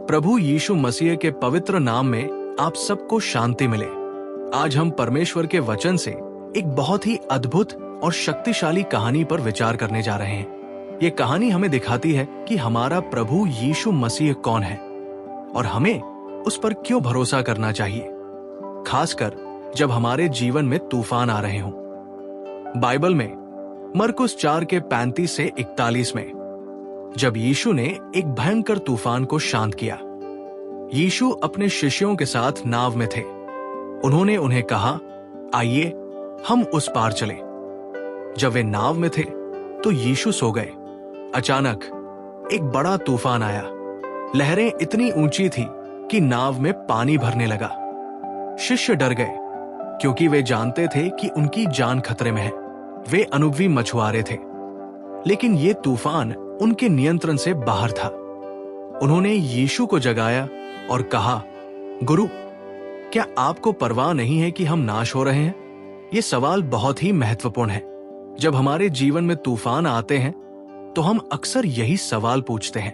प्रभु यीशु मसीह के पवित्र नाम में आप सबको शांति मिले। आज हम परमेश्वर के वचन से एक बहुत ही अद्भुत और शक्तिशाली कहानी पर विचार करने जा रहे हैं। ये कहानी हमें दिखाती है कि हमारा प्रभु यीशु मसीह कौन है और हमें उस पर क्यों भरोसा करना चाहिए, खासकर जब हमारे जीवन में तूफान आ रहे हों। बाइबल में मरकुस 4 के 35 से 41 में जब यीशु ने एक भयंकर तूफान को शांत किया, यीशु अपने शिष्यों के साथ नाव में थे। उन्होंने उन्हें कहा, आइए हम उस पार चलें। जब वे नाव में थे तो यीशु सो गए। अचानक एक बड़ा तूफान आया। लहरें इतनी ऊंची थी कि नाव में पानी भरने लगा। शिष्य डर गए क्योंकि वे जानते थे कि उनकी जान खतरे में है। वे अनुभवी मछुआरे थे, लेकिन ये तूफान उनके नियंत्रण से बाहर था। उन्होंने यीशु को जगाया और कहा, गुरु, क्या आपको परवाह नहीं है कि हम नाश हो रहे हैं? ये सवाल बहुत ही महत्वपूर्ण है। जब हमारे जीवन में तूफान आते हैं तो हम अक्सर यही सवाल पूछते हैं,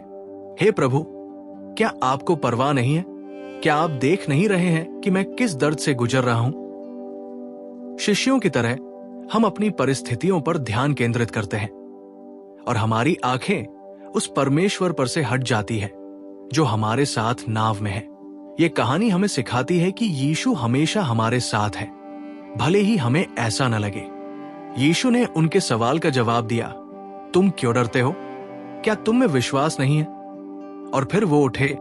हे प्रभु, क्या आपको परवाह नहीं है? क्या आप देख नहीं रहे हैं कि मैं किस दर्द से गुजर रहा हूं? शिष्यों की तरह हम अपनी परिस्थितियों पर ध्यान केंद्रित करते हैं और हमारी आंखें उस परमेश्वर पर से हट जाती है जो हमारे साथ नाव में है। ये कहानी हमें सिखाती है कि यीशु हमेशा हमारे साथ है, भले ही हमें ऐसा न लगे। यीशु ने उनके सवाल का जवाब दिया, तुम क्यों डरते हो? क्या तुम में विश्वास नहीं है? और फिर वो उठे,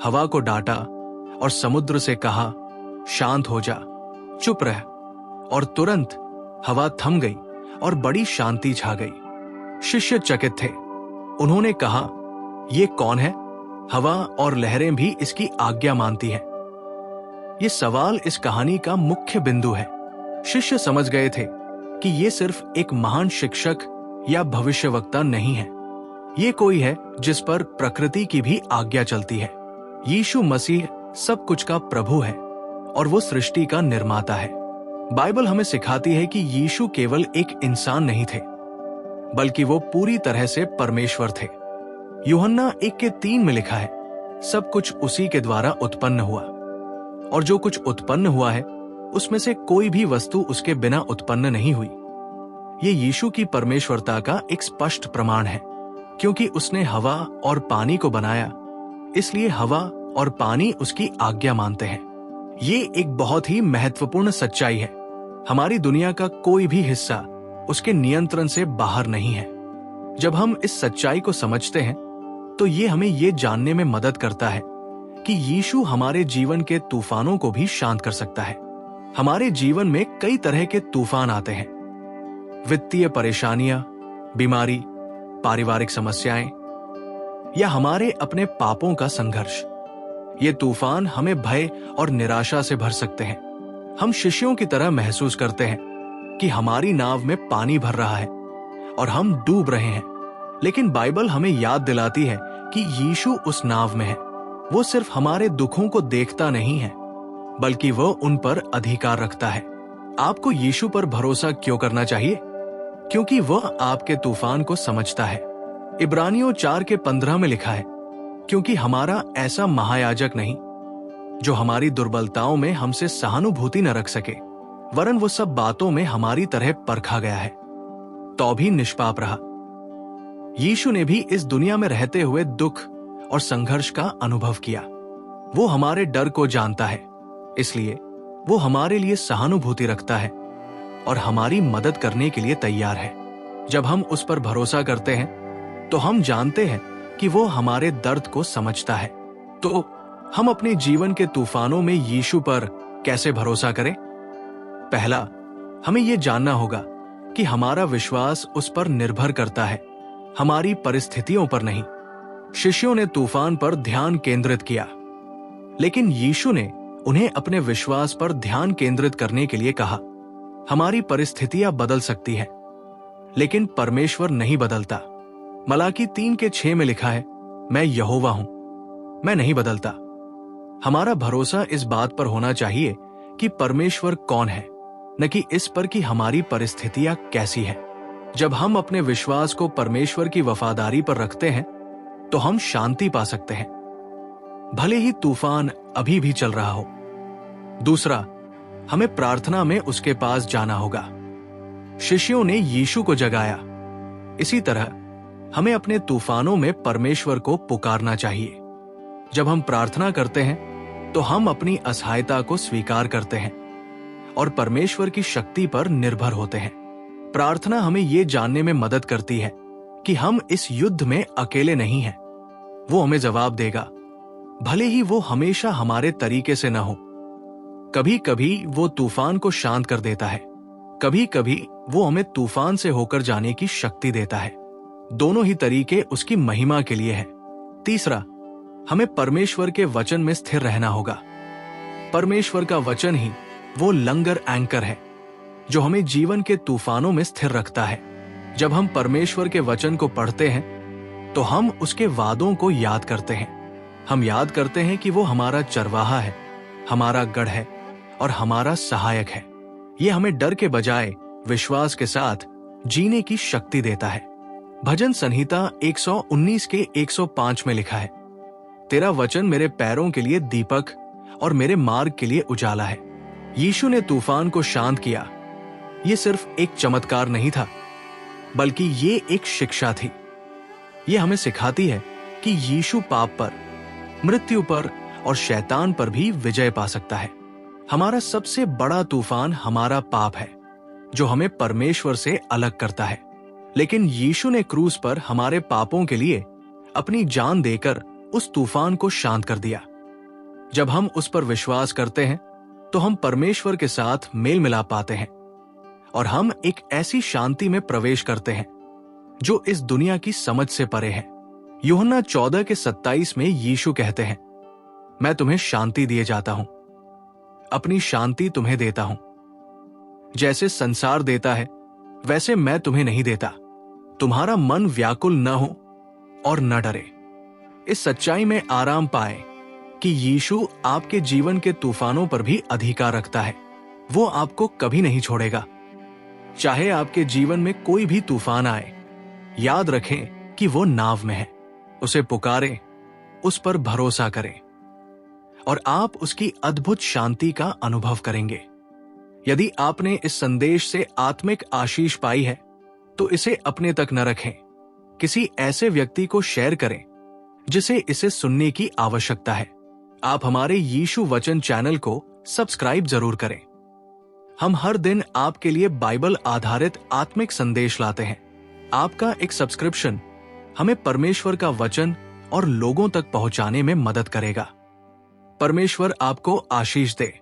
हवा को डांटा और समुद्र से कहा, शांत हो जा, चुप रह। और तुरंत हवा थम गई और बड़ी शांति छा गई। शिष्य चकित थे। उन्होंने कहा, ये कौन है? हवा और लहरें भी इसकी आज्ञा मानती हैं। ये सवाल इस कहानी का मुख्य बिंदु है। शिष्य समझ गए थे कि ये सिर्फ एक महान शिक्षक या भविष्यवक्ता नहीं है। ये कोई है जिस पर प्रकृति की भी आज्ञा चलती है। यीशु मसीह सब कुछ का प्रभु है और वो सृष्टि का निर्माता है। बाइबल हमें सिखाती है कि यीशु केवल एक इंसान नहीं थे, बल्कि वो पूरी तरह से परमेश्वर थे। यूहन्ना 1:3 में लिखा है, सब कुछ उसी के द्वारा उत्पन्न हुआ और जो कुछ उत्पन्न हुआ है उसमें से कोई भी वस्तु उसके बिना उत्पन्न नहीं हुई। ये यीशु की परमेश्वरता का एक स्पष्ट प्रमाण है, क्योंकि उसने हवा और पानी को बनाया, इसलिए हवा और पानी उसकी आज्ञा मानते हैं। ये एक बहुत ही महत्वपूर्ण सच्चाई है। हमारी दुनिया का कोई भी हिस्सा उसके नियंत्रण से बाहर नहीं है। जब हम इस सच्चाई को समझते हैं तो ये हमें ये जानने में मदद करता है कि यीशु हमारे जीवन के तूफानों को भी शांत कर सकता है। हमारे जीवन में कई तरह के तूफान आते हैं। वित्तीय परेशानियां, बीमारी, पारिवारिक समस्याएं या हमारे अपने पापों का संघर्ष। ये तूफान हमें भय और निराशा से भर सकते हैं। हम शिष्यों की तरह महसूस करते हैं कि हमारी नाव में पानी भर रहा है और हम डूब रहे हैं, लेकिन बाइबल हमें याद दिलाती है कि यीशु उस नाव में है। वो सिर्फ हमारे दुखों को देखता नहीं है, बल्कि वो उन पर अधिकार रखता है। आपको यीशु पर भरोसा क्यों करना चाहिए? क्योंकि वह आपके तूफान को समझता है। इब्रानियों 4:15 में लिखा है, क्योंकि हमारा ऐसा महायाजक नहीं जो हमारी दुर्बलताओं में हमसे सहानुभूति न रख सके, वरन वो सब बातों में हमारी तरह परखा गया है तो भी निष्पाप रहा। यीशु ने भी इस दुनिया में रहते हुए दुख और संघर्ष का अनुभव किया। वो हमारे डर को जानता है, इसलिए वो हमारे लिए सहानुभूति रखता है और हमारी मदद करने के लिए तैयार है। जब हम उस पर भरोसा करते हैं तो हम जानते हैं कि वो हमारे दर्द को समझता है। तो हम अपने जीवन के तूफानों में यीशु पर कैसे भरोसा करें? पहला, हमें यह जानना होगा कि हमारा विश्वास उस पर निर्भर करता है, हमारी परिस्थितियों पर नहीं। शिष्यों ने तूफान पर ध्यान केंद्रित किया, लेकिन यीशु ने उन्हें अपने विश्वास पर ध्यान केंद्रित करने के लिए कहा। हमारी परिस्थितियां बदल सकती हैं, लेकिन परमेश्वर नहीं बदलता। मलाकी 3:6 में लिखा है, मैं यहोवा हूं, मैं नहीं बदलता। हमारा भरोसा इस बात पर होना चाहिए कि परमेश्वर कौन है, न कि इस पर कि हमारी परिस्थितियां कैसी हैं। जब हम अपने विश्वास को परमेश्वर की वफादारी पर रखते हैं तो हम शांति पा सकते हैं। भले ही तूफान अभी भी चल रहा हो। दूसरा, हमें प्रार्थना में उसके पास जाना होगा। शिष्यों ने यीशु को जगाया। इसी तरह हमें अपने तूफानों में परमेश्वर को पुकारना चाहिए। जब हम प्रार्थना करते हैं तो हम अपनी असहायता को स्वीकार करते हैं और परमेश्वर की शक्ति पर निर्भर होते हैं। प्रार्थना हमें ये जानने में मदद करती है कि हम इस युद्ध में अकेले नहीं हैं। वो हमें जवाब देगा, भले ही वो हमेशा हमारे तरीके से न हो। कभी कभी वो तूफान को शांत कर देता है, कभी कभी वो हमें तूफान से होकर जाने की शक्ति देता है। दोनों ही तरीके उसकी महिमा के लिए है। तीसरा, हमें परमेश्वर के वचन में स्थिर रहना होगा। परमेश्वर का वचन ही वो लंगर एंकर है जो हमें जीवन के तूफानों में स्थिर रखता है। जब हम परमेश्वर के वचन को पढ़ते हैं तो हम उसके वादों को याद करते हैं। हम याद करते हैं कि वो हमारा चरवाहा है, हमारा गढ़ है और हमारा सहायक है। ये हमें डर के बजाय विश्वास के साथ जीने की शक्ति देता है। भजन संहिता 119 के 105 में लिखा है, तेरा वचन मेरे पैरों के लिए दीपक और मेरे मार्ग के लिए उजाला है। यीशु ने तूफान को शांत किया। ये सिर्फ एक चमत्कार नहीं था, बल्कि ये एक शिक्षा थी। ये हमें सिखाती है कि यीशु पाप पर, मृत्यु पर और शैतान पर भी विजय पा सकता है। हमारा सबसे बड़ा तूफान हमारा पाप है जो हमें परमेश्वर से अलग करता है। लेकिन यीशु ने क्रूस पर हमारे पापों के लिए अपनी जान देकर उस तूफान को शांत कर दिया। जब हम उस पर विश्वास करते हैं तो हम परमेश्वर के साथ मेल मिलाप पाते हैं और हम एक ऐसी शांति में प्रवेश करते हैं जो इस दुनिया की समझ से परे है। यूहन्ना 14 के 27 में यीशु कहते हैं, मैं तुम्हें शांति दिए जाता हूं, अपनी शांति तुम्हें देता हूं। जैसे संसार देता है वैसे मैं तुम्हें नहीं देता। तुम्हारा मन व्याकुल न हो और न डरे। इस सच्चाई में आराम पाए कि यीशु आपके जीवन के तूफानों पर भी अधिकार रखता है। वो आपको कभी नहीं छोड़ेगा। चाहे आपके जीवन में कोई भी तूफान आए, याद रखें कि वो नाव में है। उसे पुकारें, उस पर भरोसा करें और आप उसकी अद्भुत शांति का अनुभव करेंगे। यदि आपने इस संदेश से आत्मिक आशीष पाई है तो इसे अपने तक न रखें। किसी ऐसे व्यक्ति को शेयर करें जिसे इसे सुनने की आवश्यकता है। आप हमारे यीशु वचन चैनल को सब्सक्राइब जरूर करें। हम हर दिन आपके लिए बाइबल आधारित आत्मिक संदेश लाते हैं। आपका एक सब्सक्रिप्शन हमें परमेश्वर का वचन और लोगों तक पहुंचाने में मदद करेगा। परमेश्वर आपको आशीष दे।